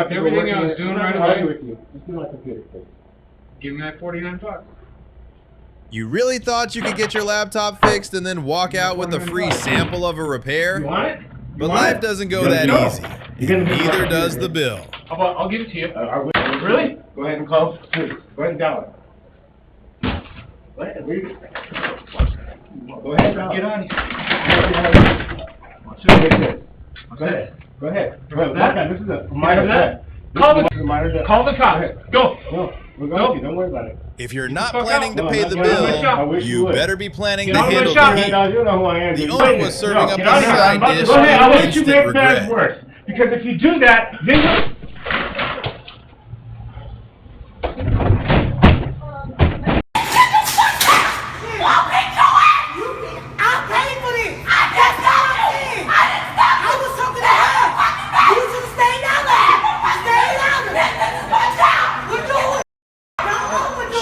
dropped everything I was doing right away. Just do my computer, please. Give me that $49. You really thought you could get your laptop fixed and then walk out with a free sample of a repair? You want it? But life doesn't go that easy. And neither does the bill. How about I'll give it to you. Really? Go ahead and call. Please. Go ahead and dial it. Go ahead and read it. Go ahead and dial it. Get on here. Go ahead. Go ahead. This is a minor threat. Call the cops. Go. No, we're going to. Don't worry about it. If you're not planning to pay the bill, you better be planning to handle the heat. You know who I am. The owner was serving up a side dish Go ahead. I'll let you instant make matters regret. worse. Because if you do that, then you...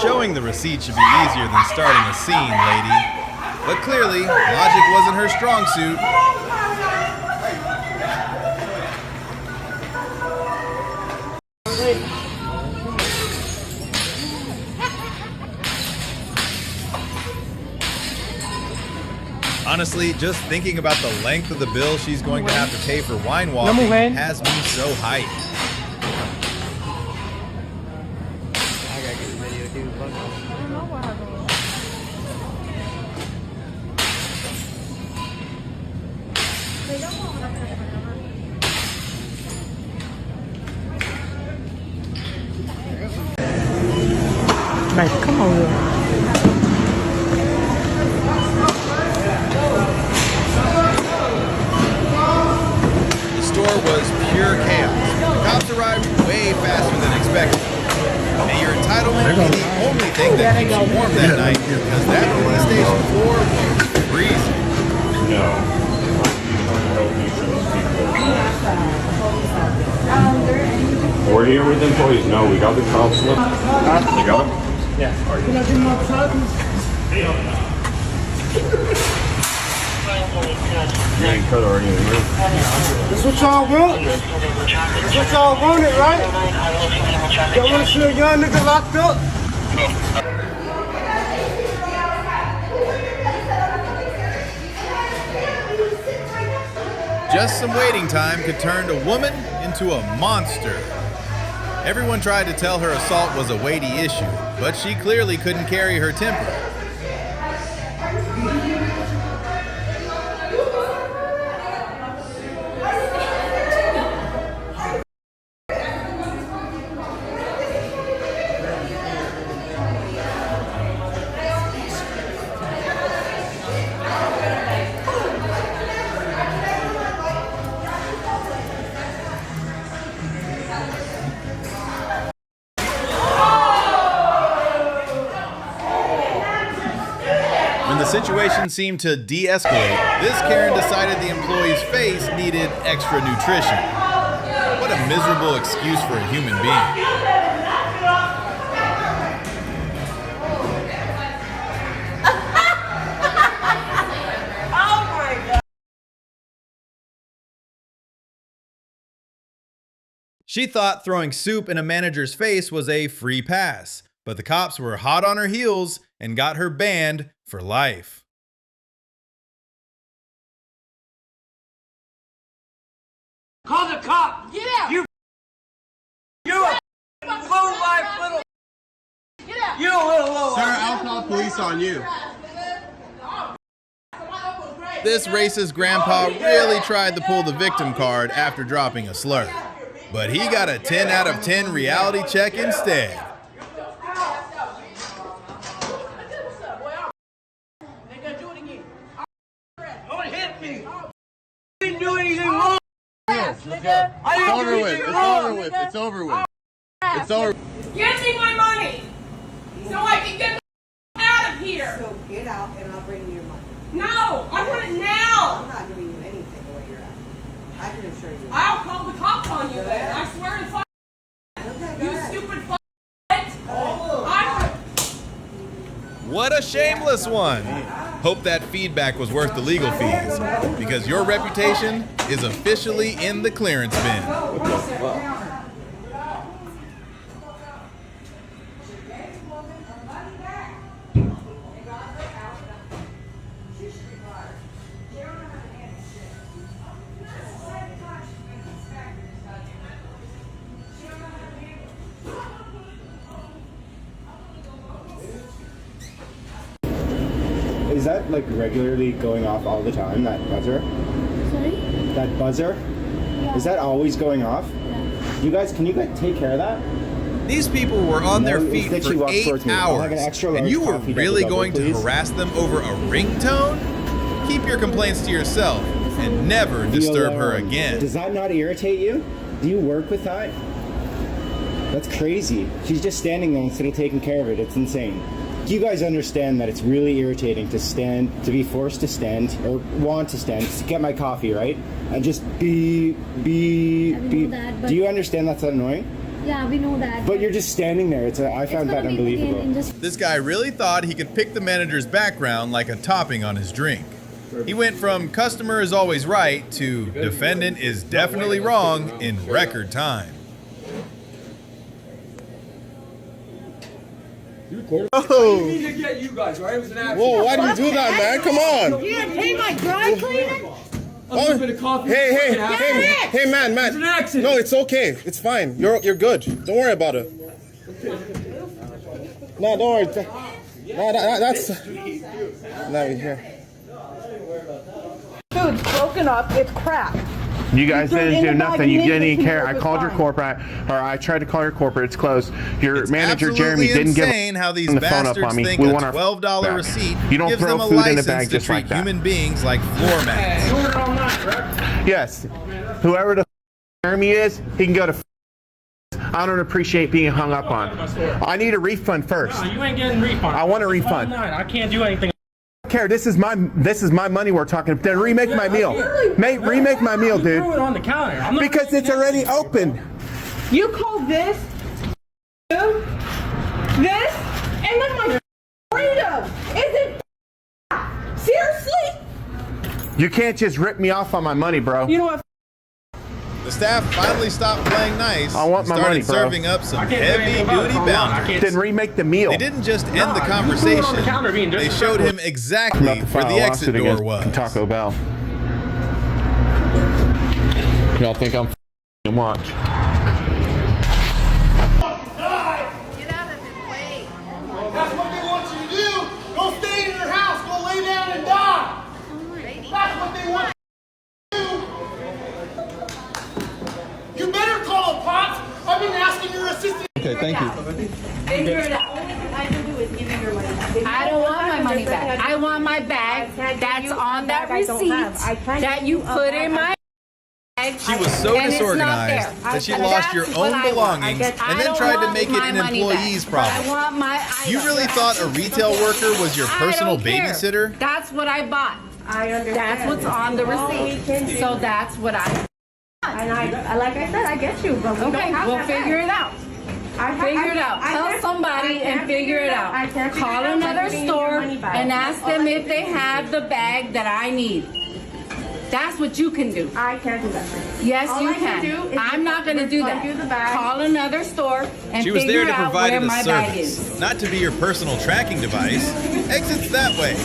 Showing the receipt should be easier than starting a scene, lady. But clearly, logic wasn't her strong suit. Honestly, just thinking about the length of the bill she's going to have to pay for wine walking has me so hyped. Mày come over. The store was pure chaos. The cops arrived way faster than expected. And your entitlement is the only thing that keeps you warm that night, because that police station floor was freezing. No. We're here with employees. No, we got the call slip. You got them? Yeah. You ain't cut or anything, right? That's what y'all want? That's what y'all wanted, right? Y'all want to see a young nigga locked up? Just some waiting time could turn a woman into a monster. Everyone tried to tell her assault was a weighty issue, but she clearly couldn't carry her temper. When the situation seemed to de-escalate, this Karen decided the employee's face needed extra nutrition. What a miserable excuse for a human being. She thought throwing soup in a manager's face was a free pass, but the cops were hot on her heels and got her banned for life. Call the cop! Get out! You're a low-life little... Get out! You're a little Sir, low-life. I'll call police on you. This racist grandpa really tried to pull the victim card after dropping a slur, but he got a 10 out of 10 reality check instead. Don't hit me! I didn't do anything wrong! It's over with. It's over with. It's over with. It's over. Give me my money so I can get the out of here. So get out and I'll bring you your money. No, I want it I'm now. not giving you anything the way you're at. I can assure you. I'll call the cops on you then. I swear to fuck you stupid fuck. What a shameless one! Hope that feedback was worth the legal fees, because your reputation is officially in the clearance bin. that like regularly going off all the time, that buzzer? Sorry? That buzzer? Yeah. Is that always going off? Yeah. You guys, can you guys take care of that? These people were on their feet instead she for walks 8 towards me. I'll have an hours, extra and large you were coffee really double, going to please. harass them over a ringtone? Keep your complaints to yourself and never disturb her again. Does that not irritate you? Do you work with that? That's crazy. She's just standing there instead of taking care of it. It's insane. Do you guys understand that it's really irritating to be forced to stand, or want to stand, to get my coffee, right? And just be. Do you understand that's annoying? Yeah, we know that. But you're just standing there. I found that unbelievable. This guy really thought he could pick the manager's background like a topping on his drink. He went from customer is always right to defendant is definitely wrong in record time. Oh. need to get you guys, right? It was an accident. Whoa, why do you do that, man? Come on. You didn't pay my dry cleaner? A little bit of coffee. Hey, man. It's an accident. No, it's okay. It's fine. You're good. Don't worry about it. No, don't worry. No, that's not here. Food's broken up. It's crap. You guys You threw it didn't in do the bag nothing. and You made didn't it even to care. me. I It was called your fine. corporate, or I tried to call your corporate. It's closed. Your It's manager absolutely Jeremy didn't give insane how these the phone up bastards on me. think We a want our $12 back. receipt You don't gives throw them a food in the license bag to just treat like that. human beings like floor mats. You ordered online, correct? Yes. Whoever the Jeremy is, he can go to. I don't appreciate being hung up on. I need a refund first. No, you ain't getting a refund. I want a It's refund. online. I can't do anything. I don't care. This is my money we're talking. Then remake my meal. Remake my meal, You threw dude. it on the counter. I'm not Because it's already open. You call this, and then my freedom. Is it seriously? You can't just rip me off on my money, bro. You know what? The staff finally stopped playing nice I want and my started money, bro. serving up some I can't do anything heavy about it. duty I'm not. I boundaries. can't. Then remake the meal. They didn't just end the you threw it on the conversation, counter being they showed him exactly About to where file the a exit lawsuit door against was. Taco Bell. Y'all think I'm f***ing watch? Get out of his way. That's what they want you to do. Go stay in your house. Go lay down and die. That's what they want you to do. You better call the cops. I've been asking your assistant. Okay, thank you. Figure it out. I don't want my money back. I want my bag that's on that receipt that you put in my bag. She was so and it's not disorganized there. that she That's lost your what own I want. belongings and I then don't tried to want make it my an money back, employee's but I problem. want my You really items. thought a retail worker was your I personal don't care. babysitter? That's what I bought. I understand. That's what's on the receipt. So that's what I. And I, like I said, I get you, but we don't Okay, have we'll that figure bag. it out. Figure it out. Tell somebody and figure it out. Call another store and ask them if they have the bag that I need. That's what you can do. I can't do that. Yes, All you I can do can. is I'm not going to do refund that. you the bag. Call another store and She was there figure to out provide where a my bag service, is. not to be your personal tracking device. Exits that way.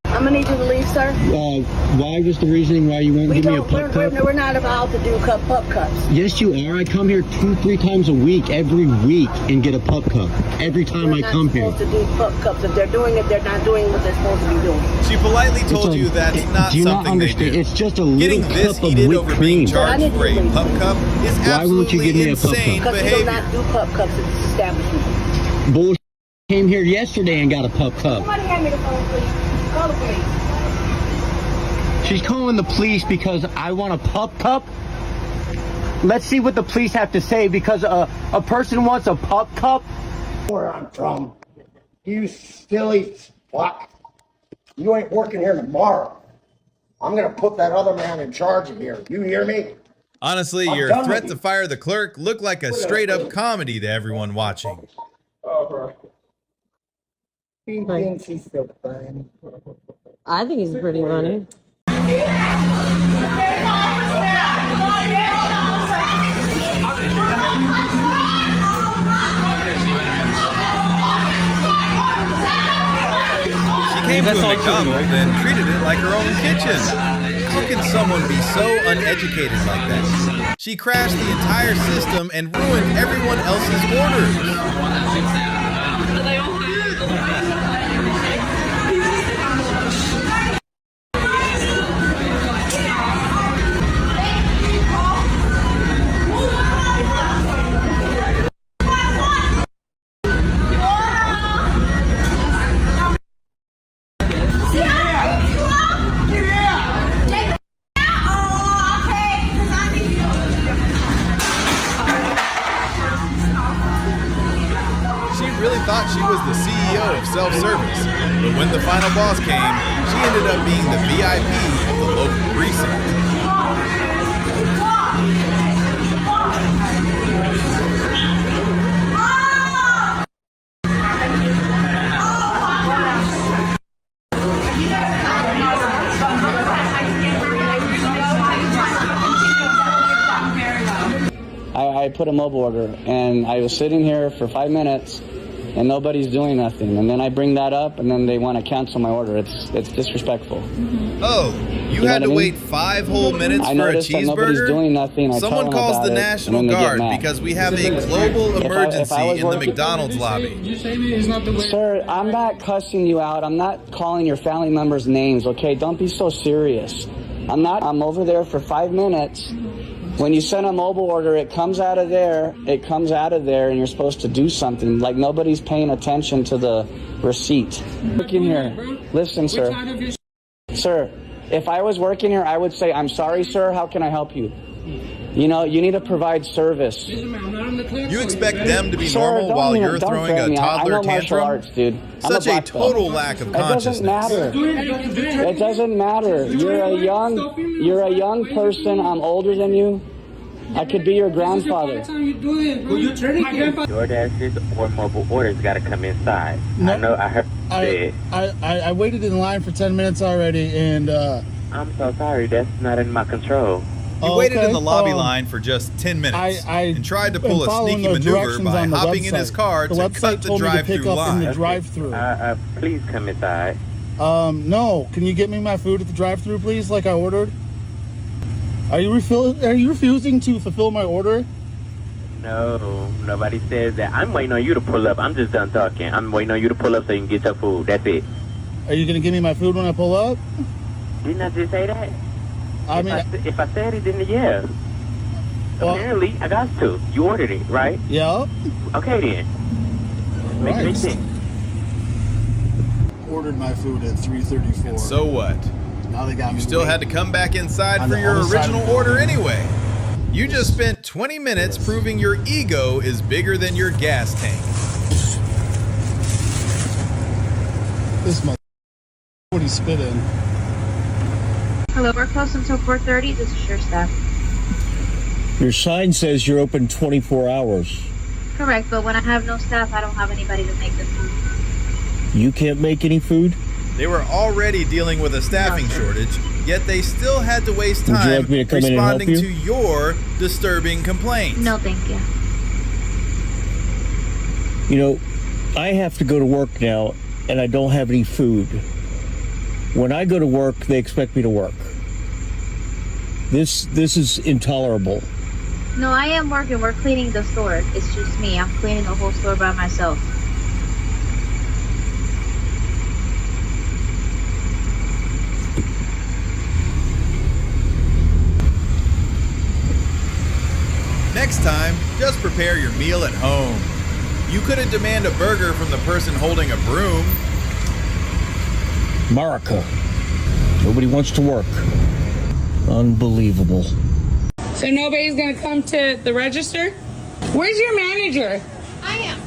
I'm gonna need you to leave, sir. Why was the reasoning why you won't give me a pup cup? We're not allowed to do pup cups. Yes, you are. I come here 2-3 times a week, every week, and get a pup cup. Every time I come here. We're not supposed to do pup cups. If they're doing it, they're not doing what they're supposed to be doing. She politely told you that's not Do you not something they understand? do. It's just a little Getting this cup of heated whipped over cream. being charged for a pup cup is Why won't you absolutely give me a pup cup? insane Because we do behavior. not do pup cups at this establishment. Bullshit. Came here yesterday and got a pup cup. Somebody hand me the phone, please. Call the police. She's calling the police because I want a pup cup. Let's see what the police have to say because a person wants a pup cup. Where I'm from. You silly fuck. You ain't working here tomorrow. I'm gonna put that other man in charge of here. You hear me? Honestly, I'm your done threat with to you. fire the clerk looked like a straight-up comedy to everyone watching. He thinks he's so funny. I think he's pretty funny. She came to a McDonald and treated it like her own kitchen. How can someone be so uneducated like that? She crashed the entire system and ruined everyone else's orders. Thought she was the CEO of self-service, but when the final boss came, she ended up being the VIP of the local precinct. I put a mobile order, and I was sitting here for 5 minutes, and nobody's doing nothing. And then I bring that up, and then they want to cancel my order. It's disrespectful. Oh, you had to wait 5 whole minutes for a cheeseburger? Nobody's doing nothing. Someone calls the National Guard because we have a global emergency in the McDonald's lobby. Sir, I'm not cussing you out. I'm not calling your family members names, okay? Don't be so serious. I'm over there for 5 minutes. When you send a mobile order, it comes out of there, and you're supposed to do something. Like nobody's paying attention to the receipt. Look in here. Listen, sir. Sir, if I was working here, I would say, I'm sorry, sir, how can I help you? You know, you need to provide service. You expect them to be normal while you're throwing a toddler tantrum? Arts, dude. Such a total lack of consciousness. It doesn't matter. You're a young person. I'm older than you. I could be your grandfather. DoorDashes or mobile orders got to come inside. No, I heard. I waited in line for 10 minutes already, and I'm so sorry. That's not in my control. You waited in the lobby line for just 10 minutes and tried to pull a sneaky maneuver by hopping in his car to cut the drive-through line. Please come inside. No. Can you get me my food at the drive-through, please, like I ordered? Are you refusing to fulfill my order? No, nobody says that. I'm waiting on you to pull up. I'm just done talking. I'm waiting on you to pull up so you can get your food. That's it. Are you going to give me my food when I pull up? Didn't I just say that? I mean, if I said it, then yeah. Well, apparently, I got to. You ordered it, right? Yeah. Okay, then. Make it make sense. Ordered my food at 3:34. And so what? Now they got me. You still had to come back inside for your original order anyway. You just spent 20 minutes proving your ego is bigger than your gas tank. This mother. What he spit in. Hello, we're closed until 4:30. This is your staff. Your sign says you're open 24 hours. Correct, but when I have no staff, I don't have anybody to make the food. You can't make any food? They were already dealing with a staffing shortage, yet they still had to waste time responding to your disturbing complaints. No, thank you. You know, I have to go to work now, and I don't have any food. When I go to work, they expect me to work. This is intolerable. No, I am working. We're cleaning the store. It's just me. I'm cleaning the whole store by myself. Next time, just prepare your meal at home. You couldn't demand a burger from the person holding a broom. America. Nobody wants to work. Unbelievable. So nobody's gonna come to the register? Where's your manager? I am.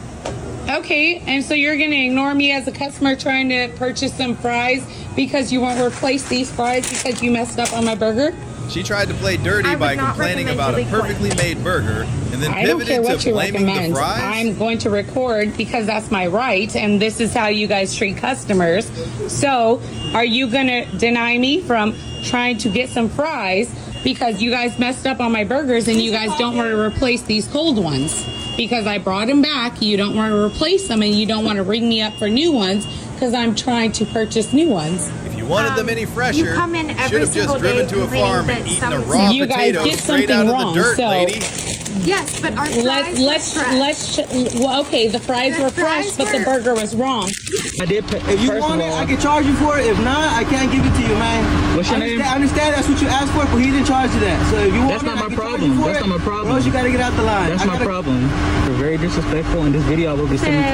Okay, and so you're gonna ignore me as a customer trying to purchase some fries because you won't replace these fries because you messed up on my burger? She tried to play dirty by complaining about a perfectly made burger and then pivoted to blaming the fries. I'm going to record because that's my right, and this is how you guys treat customers. So, are you going to deny me from trying to get some fries because you guys messed up on my burgers and you guys don't want to replace these cold ones? Because I brought them back, you don't want to replace them, and you don't want to ring me up for new ones because I'm trying to purchase new ones. If you you wanted them any fresher, You come in you every should have just single driven day to a farm and complaining eaten that a raw you guys potato did straight something out of wrong, the dirt, so- lady. Yes, but our fries Well, okay, the fries were fresh, but the burger was wrong. I did pay. If you want it, I can charge you for it. If not, I can't give it to you, man. What's your name? I understand that's what you asked for, but he didn't charge you that. So if you want That's it, not I my can charge problem. you for That's it, not my problem. or else you gotta get out the line. That's my problem. You're very disrespectful. In this video, I will be sending. He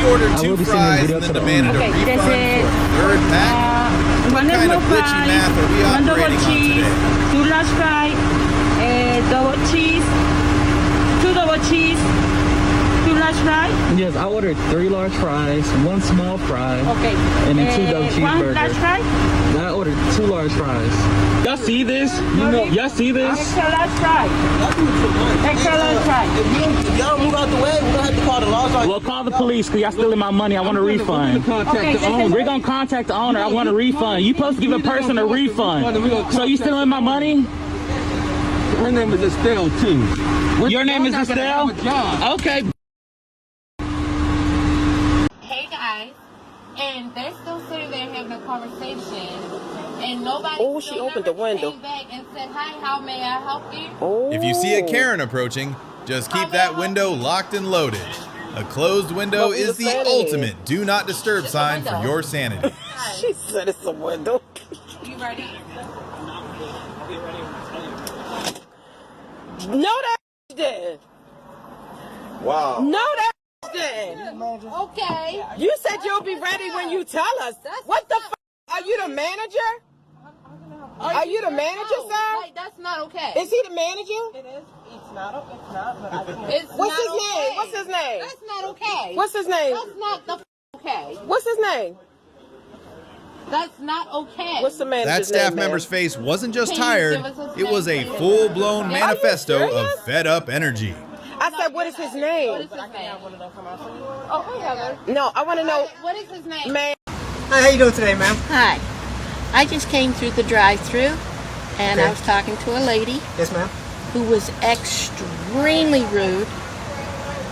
ordered I will 2 be sending fries video and then to the demanded owner. a refund for a third pack. What kind of glitchy math are we operating on today? 2 large fries, double cheese, 2 double cheese, 2 large fries. Yes, I ordered 3 large fries, 1 small fry, Okay. and then 2 double 1 large cheeseburgers. fry. I ordered 2 large fries. Y'all see this? Y'all see this? Extra large fry. Extra large fry. If y'all move out the way, we're gonna have to call the laws. Well, call the police because y'all stealing my money. I want a refund. We're gonna contact the owner. I want a refund. You supposed to give a person a refund. So you stealing my money? Her name is Estelle too. Your name is Estelle? Okay. Hey guys, and they're still sitting there having a conversation, and nobody. Oh, she opened the window. Came back and said, "Hi, how may I help you?" Oh. If you see a Karen approaching, just keep that window locked and loaded. A closed window is the ultimate do not disturb sign for your sanity. She said it's a window. You ready? No, that did. Wow. No, that did. Okay. You said you'll be ready when you tell us. What the f? Are you the manager? Are you the manager, sir? Like, that's not okay. Is he the manager? It is. It's not. It's not. But it's What's not his okay. name? What's his name? That's not okay. What's his name? That's not the okay. What's his name? That's not okay. What's the manager's That staff name, member's face wasn't just Can you tired, give us a it was a name? full-blown Are you manifesto serious? of fed-up energy. I said, what is his name? What is his name? Oh, whatever. No, I want to know. What is his name? Man. Hi, how you doing today, ma'am? Hi. I just came through the drive-thru and Okay. I was talking to a lady Yes, ma'am. who was extremely rude.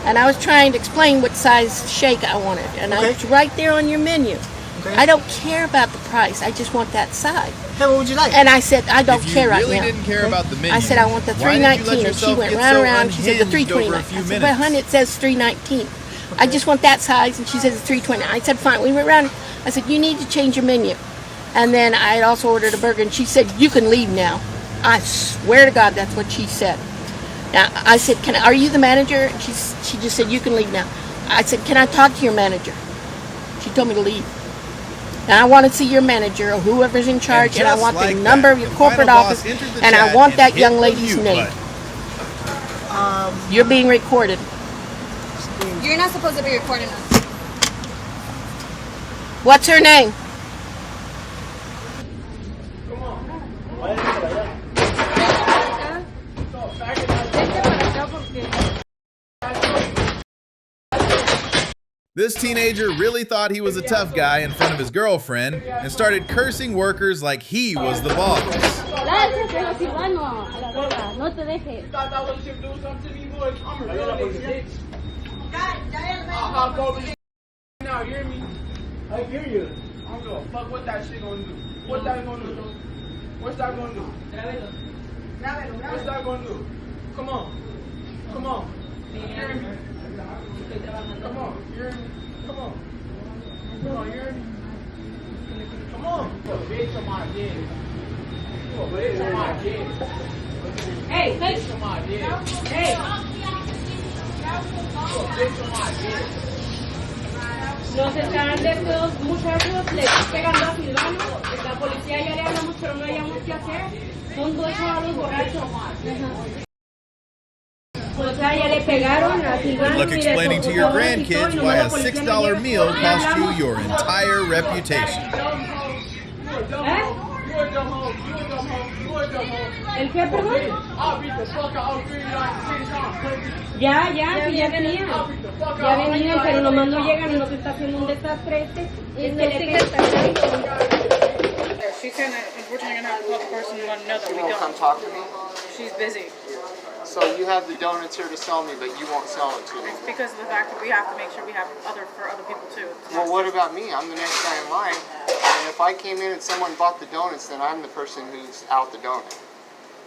And I was trying to explain what size shake I wanted. And Okay. it's right there on your menu. Okay. I don't care about the price. I just want that size. Hey, what would you like? And I said, I don't If you care right really now. didn't care about the menu, I said, I want the why did you let $3.19. And she yourself went get round so and round. She said, the unhinged over a $3.29. I few said, minutes? well, honey, it says $3.19. I just want that size. And she said, it's $3.29. I said, fine. We went around. I said, you need to change your menu. And then I had also ordered a burger. And she said, you can leave now. I swear to God, that's what she said. Now, I said, are you the manager? And she just said, you can leave now. I said, can I talk to your manager? She told me to leave. Now, I want to see your manager or whoever's in charge, and I just want like the number that, of your the corporate final office, boss entered the and I chat want and that hit young the lady's mute name. button. You're being recorded. You're not supposed to be recording us. What's her name? This teenager really thought he was a tough guy in front of his girlfriend and started cursing workers like he was the boss. Now, you hear me? I hear you. I don't give a fuck what that shit gonna do. What that gonna do? What's that gonna do? What's that gonna do? Come on. Come on. You hear me? Come on. You hear me? Come on. Come on, you hear me? Come on. You a bitch on my dick. You a bitch on my dick. Hey, Bitch on my dick. Hey. You a bitch on my dick. Nos están de estos muchachos, le están pegando a Silvano, la policía ya le hablamos, pero no hayamos qué hacer. Son 2 chavos borrachos. O sea, ya le pegaron a Silvano. Look explaining to your grandkids why a $6 meal cost you your entire reputation. ¿El qué, perdón? Ya venían. Ya venían, pero nomás no llegan y nos está haciendo un desastre este. She's gonna, unfortunately, gonna have to call the person and let them know that we don't. Come talk to me. She's busy. So you have the donuts here to sell me, but you won't sell it to me. It's because of the fact that we have to make sure we have for other people too. Well, what about me? I'm the next guy in line. And if I came in and someone bought the donuts, then I'm the person who's out the donut.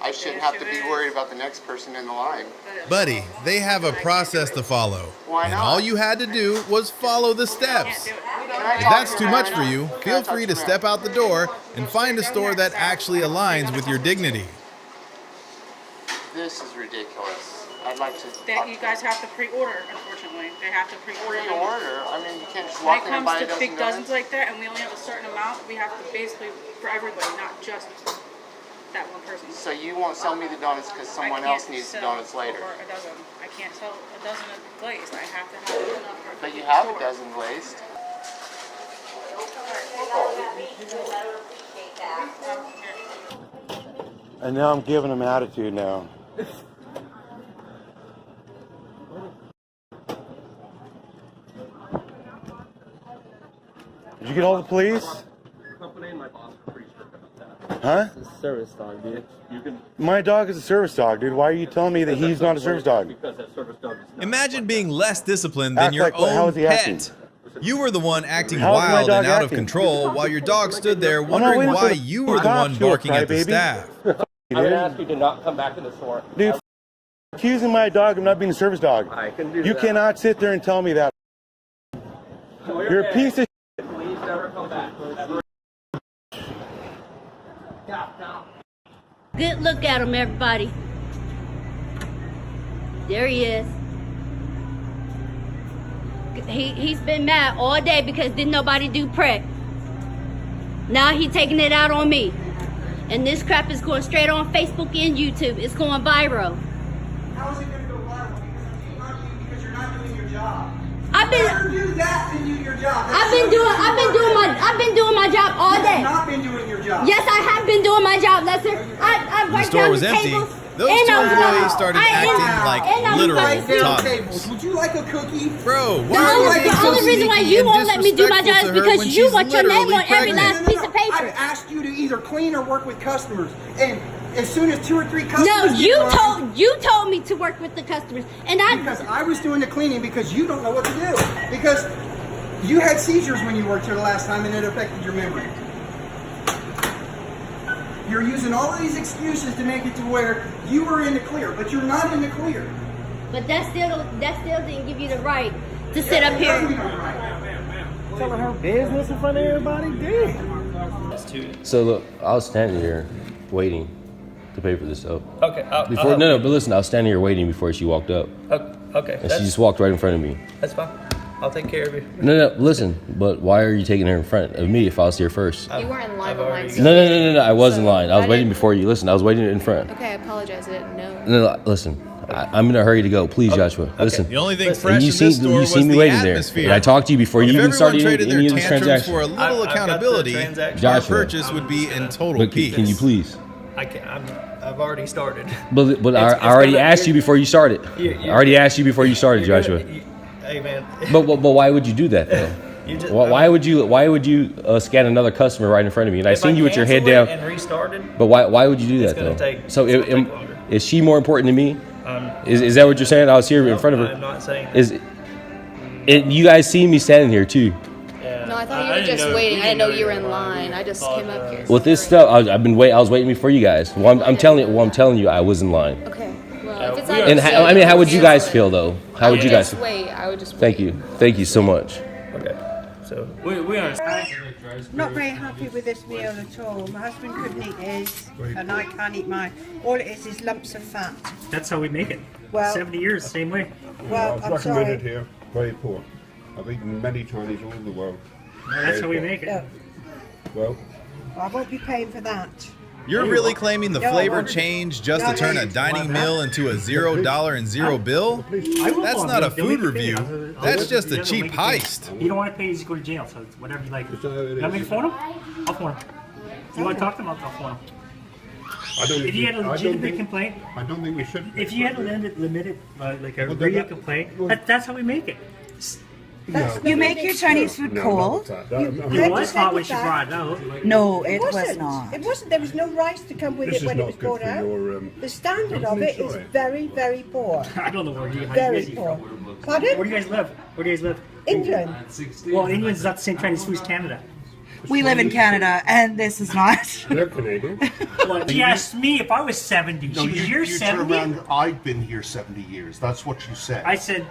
I shouldn't have to be worried about the next person in the line. Buddy, they have a process to follow. Why And not? all you had to do was follow the steps. If that's too much for you, feel free to step out the door and find a store that actually aligns with your dignity. This is ridiculous. I'd like to... You guys have to pre-order, unfortunately. They have to pre-order. Pre-order? I mean, you can't just When walk it in and comes buy a to big dozen dozens like that, and we only have a certain amount, we have to basically, for everybody, not just that one person. So you won't sell me the donuts because someone else needs the donuts later. Or a dozen. I can't sell a dozen of glazed. I have to have enough for But you have a dozen glazed. And now I'm giving him attitude now. Did you get all the police? Huh? It's a service dog, dude. My dog is a service dog, dude. Why are you telling me that he's not a service dog? Because that service dog is Imagine being less disciplined than Act your like what? How own was he acting? pet. You were the one acting How was my wild dog and out of acting? control while your dog stood there I'm not wondering waiting for why the you were the cops, one you barking at the crybaby. staff. I would ask you to not come back in the store. Dude, accusing my dog of not being a service dog. I can do You that. cannot sit there and tell me that. You're a piece of Please never come back. Never. Good look at him, everybody. There he is. He's been mad all day because didn't nobody do prep. Now he taking it out on me. And this crap is going straight on Facebook and YouTube. It's going viral. How is it going to go viral? Because you're not doing your job. I've been Never do that than do your job. I've been doing my job all You day. have not been doing your job. Yes, I have been doing my job, Lester. I've The worked store down was the empty. tables, Those and two I was employees like- started I- acting and like I was literal like- toddlers. Would you like a cookie? Bro, The why are you only, being the so only reason why sneaky you and won't let me do my job disrespectful is to her because when you she's want your name literally on every pregnant? last piece of paper. I've asked you to either clean or work with customers, and as soon as 2 or 3 No, customers you told me to work with the customers, and because I was doing the cleaning because you don't know what to do because you had seizures when you worked here the last time and it affected your memory. You're using all of these excuses to make it to where you were in the clear, but you're not in the clear. But that still didn't give you the right to sit up here. Telling her business in front of everybody? Damn. So look, I was standing here waiting to pay for this stuff. Okay. But listen, I was standing here waiting before she walked up. Okay. And she just walked right in front of me. That's fine. I'll take care of you. No, listen, but why are you taking her in front of me if I was here first? You weren't in line I've with already- mine. No, I was in line. I was waiting before you. Listen, I was waiting in front. Okay, I apologize. I didn't know. No, listen, I'm in a hurry to go. Please, Joshua, listen. The only thing And fresh you in see, this store you was see me the waiting there. atmosphere. And I talked to you before you If even everyone started traded any their of this tantrums transaction. for a little I've got the accountability, transaction. our Joshua. purchase would be in total But peace. can you please? I've already started. But I already asked you before you started. I already asked you before you started, Joshua. Hey man. But why would you do that though? Why would you scan another customer right in front of me? And I If seen you with your head cancel it down. and restarted, But why would you do it's that gonna though? take- So it's gonna take longer. is she more important to me? Is that what you're saying? I was here in front of her. I'm not saying that. Is it? You guys see me standing here too? No, I thought you were just waiting. I didn't know you were in line. I just came up here. With this stuff, I was waiting for you guys. I'm telling you, I was in line. Okay. Well, if it's not And how would you guys feel though? How would you guys? Just wait. I would just wait. Thank you so much. Okay. So we understand. Not very happy with this meal at all. My husband couldn't eat his, and I can't eat mine. All it is lumps of fat. That's how we make it. Well- 70 years, the same way. Well, I'm sorry. here, very poor. I've eaten many Chinese all over the world. That's how we make it. Well, I won't be paying for that. You're really claiming the No, I flavor won't. changed just No, to turn no, a dining no. meal into a $0 and zero bill? That's not a food review. That's just a cheap heist. You don't want to pay, you just go to jail. So it's whatever you like. You want me to phone him? I'll phone him. You want to talk to him? I'll phone him. If you had a legitimate complaint, I don't think we should. if you had a limited like a real complaint, that's how we make it. You make your Chinese food cold. It was hot when she brought it out. No, it was not. It wasn't. There was no rice to come with This it is when it not was good brought for out. your, The standard of wouldn't it is enjoy it. very, very poor. I don't know where you Very guys eat poor. from. Pardon? Where do you guys live? Where do you guys live? England. Well, England's not the same Chinese food as Canada. We live in Canada, and this is not. They're Canadian. Well, she asked me if I was 70. No, She was, you're you 70? turn around, I've been here 70 years. That's what you said. I said,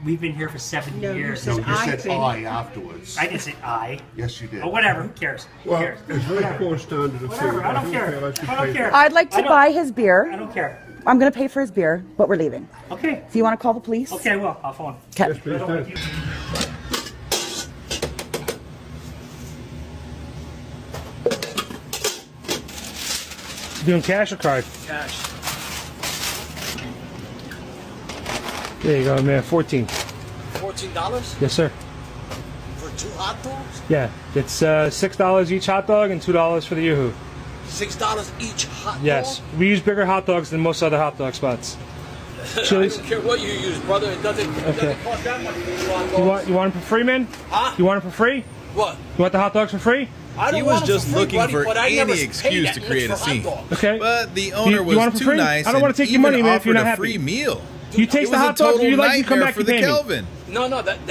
we've been here for 70 years. No, you said I afterwards. I didn't say I. Yes, you did. Oh, whatever. Who cares? Who Well, cares? it's very poor standard of food. Whatever. I don't care. I don't care. I'd like to buy his beer. I don't care. I'm going to pay for his beer, but we're leaving. Okay. If you want to call the police. Okay, well, I'll phone. Okay. Yes, please do. Doing cash or card? Cash. There you go, man. 14. $14 Yes, sir. for 2 hot dogs? Yeah, it's $6 each hot dog and $2 for the yoo-hoo. $6 each hot Yes, we use bigger hot dogs than most other hot dog spots. dog? Chili's. I don't care what you use, brother. It doesn't cost that much. You want them for free, man? Huh? You want them for free? What? You want the hot dogs for free? I don't He want was them just for free, looking buddy, for but I never any paid excuse that to much create for a hot scene. dogs. Okay. But the You owner want them was for too free? nice I don't want and to take your even money, man, if you're offered not a happy. free meal. You taste It the was hot a dogs, total you like, you come nightmare back, for you the pay me. Kelvin. No,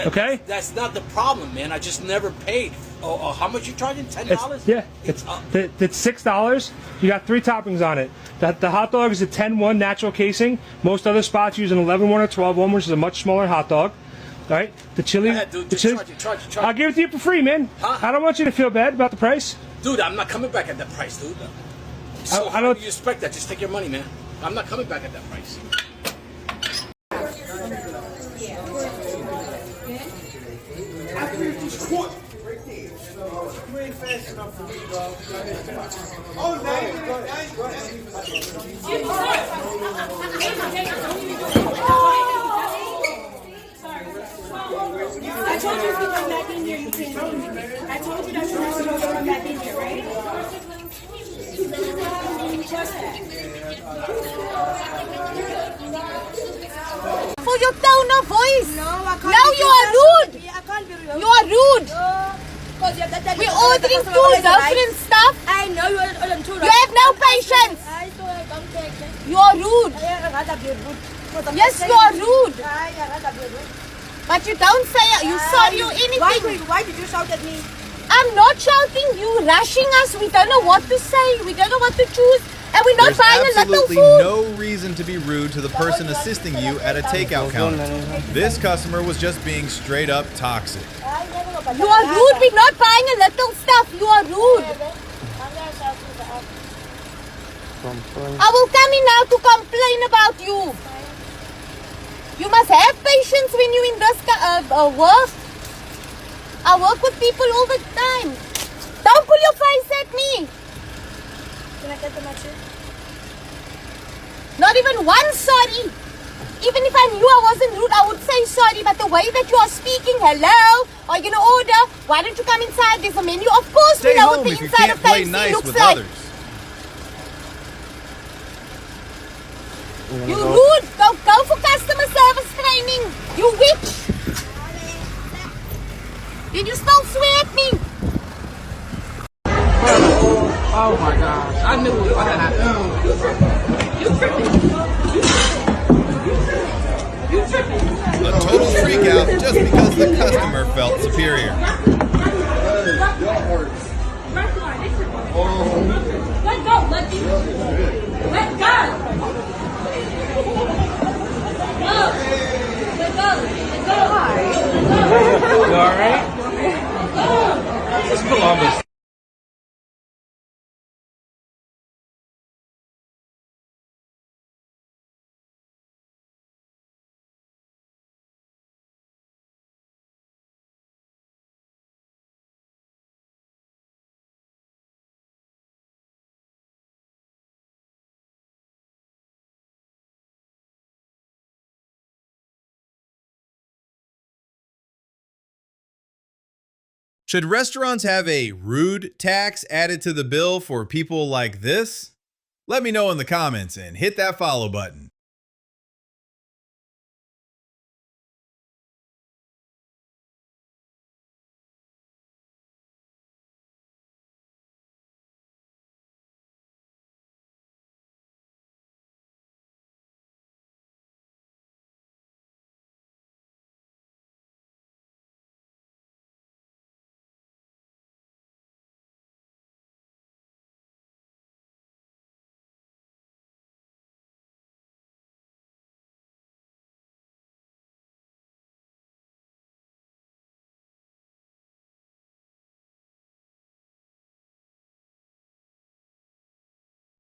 Okay. that's not the problem, man. I just never paid. Oh, how much you charging? $10? Yeah, it's $6. You got 3 toppings on it. The hot dog is a 10-1 natural casing. Most other spots use an 11-1 or 12-1, which is a much smaller hot dog. All right, the chili. Dude, the just chili. charge it. I'll give it to you for free, man. Huh? I don't want you to feel bad about the price. Dude, I'm not coming back at that price, dude. So I how don't- do you expect that? Just take your money, man. I'm not coming back at that price. I told you if you come back in here, you can't leave. I told you that you're not supposed to come back in here, right? For your tone of voice. No, you are rude. You are rude. We're ordering food, different stuff. I know you are too. You have no patience. You are rude. Yes, you are rude. But you don't say you're sorry or anything. Why did you shout at me? I'm not shouting. You rushing us. We don't know what to say. We don't know what to choose. And we're not There's buying a little absolutely food. no reason to be rude to the person assisting you at a takeout counter. This customer was just being straight up toxic. You are rude. We're not buying a little stuff. You are rude. I will come in now to complain about you. You must have patience when you're in this work. I work with people all the time. Don't pull your face at me. Can I get the matches? Not even one sorry. Even if I knew I wasn't rude, I would say sorry. But the way that you are speaking, hello, are you going to order? Why don't you come inside? There's a menu. Of course Stay we know home what the if you inside can't of play KFC nice looks with like. others. You rude. Go for customer service training. You witch. Did you still swear at me? Oh my gosh. I knew it was going to happen. A total freakout just because the customer felt superior. Let go, let go. Let go. You alright? It's Columbus. Should restaurants have a rude tax added to the bill for people like this? Let me know in the comments and hit that follow button.